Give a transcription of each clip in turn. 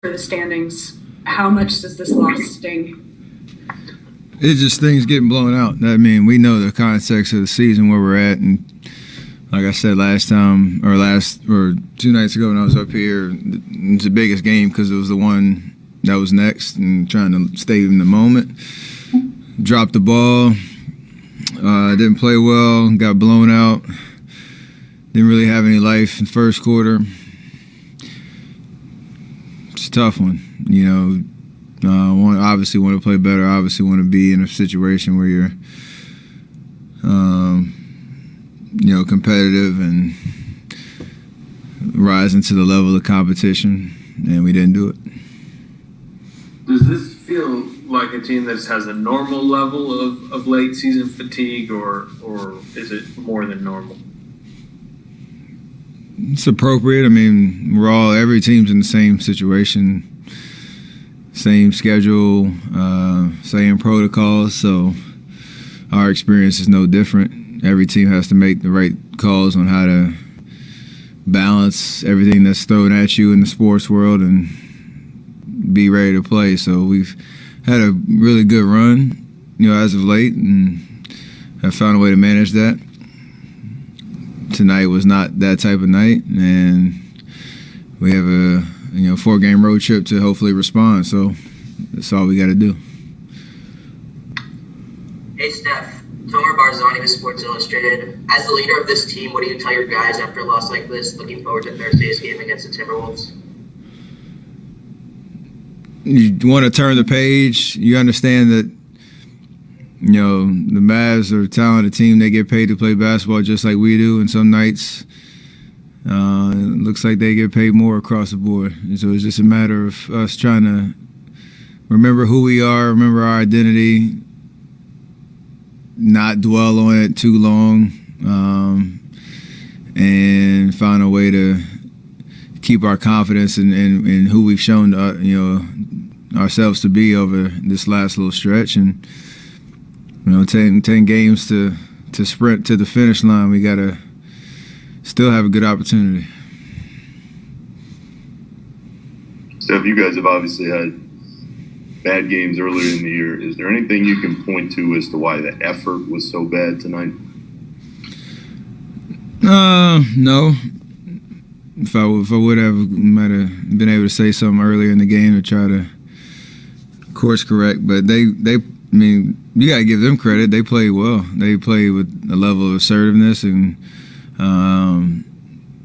for the standings, how much does this loss sting? It's just things getting blown out. I mean, we know the context of the season where we're at, and like I said last 2 nights ago when I was up here, it's the biggest game because it was the one that was next, and trying to stay in the moment. Dropped the ball, didn't play well, got blown out. Didn't really have any life in the first quarter. It's a tough one, you know. Obviously want to play better. Obviously want to be in a situation where you're, competitive and rising to the level of competition, and we didn't do it. Does this feel like a team that has a normal level of late season fatigue, or is it more than normal? It's appropriate. I mean, every team's in the same situation. Same schedule, same protocols, so our experience is no different. Every team has to make the right calls on how to balance everything that's thrown at you in the sports world and be ready to play. So we've had a really good run, as of late, and have found a way to manage that. Tonight was not that type of night, and we have a 4-game road trip to hopefully respond. So that's all we got to do. Hey, Steph. Tomer Barzani with Sports Illustrated. As the leader of this team, what do you tell your guys after a loss like this, looking forward to Thursday's game against the Timberwolves? You want to turn the page. You understand that, the Mavs are a talented team. They get paid to play basketball just like we do, and some nights it looks like they get paid more across the board. And so it's just a matter of us trying to remember who we are, remember our identity, not dwell on it too long, and find a way to keep our confidence in who we've shown ourselves to be over this last little stretch. And 10 games to sprint to the finish line. We got to still have a good opportunity. Steph, you guys have obviously had bad games earlier in the year. Is there anything you can point to as to why the effort was so bad tonight? No. If I would have, might have been able to say something earlier in the game to try to course correct. But you got to give them credit. They played well. They played with a level of assertiveness and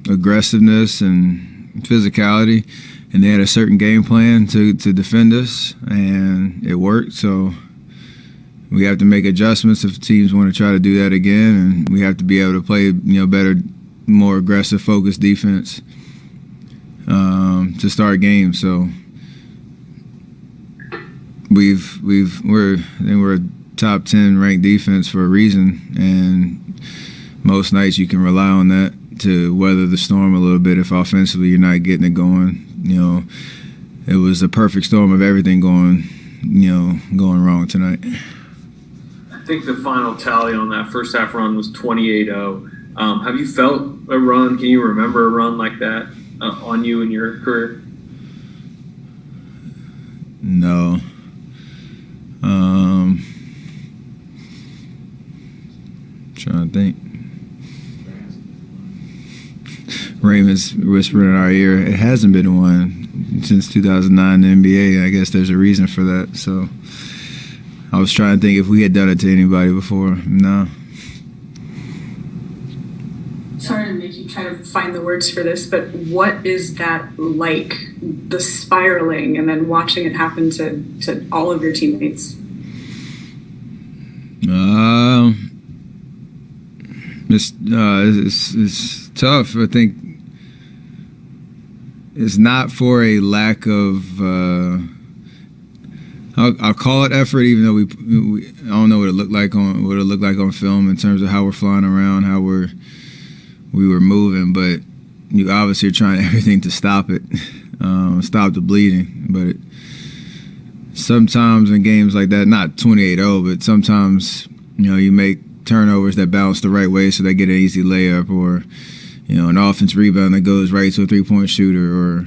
aggressiveness and physicality, and they had a certain game plan to defend us, and it worked. So we have to make adjustments if teams want to try to do that again, and we have to be able to play better, more aggressive, focused defense to start games. So we're a top 10 ranked defense for a reason, and most nights you can rely on that to weather the storm a little bit if offensively you're not getting it going. It was a perfect storm of everything going wrong tonight. I think the final tally on that first half run was 28-0. Have you felt a run? Can you remember a run like that on you in your career? No. Trying to think. Raymond's whispering in our ear. It hasn't been one since 2009 in the NBA. I guess there's a reason for that. So I was trying to think if we had done it to anybody before. No. Sorry to make you try to find the words for this, but what is that like? The spiraling and then watching it happen to all of your teammates? It's tough. I think it's not for a lack of. I'll call it effort, even though we I don't know what it looked like on film in terms of how we're flying around, how we were moving, but you obviously are trying everything to stop it, stop the bleeding. But sometimes in games like that, not 28-0, but sometimes you make turnovers that bounce the right way so they get an easy layup, or an offense rebound that goes right to a three-point shooter, or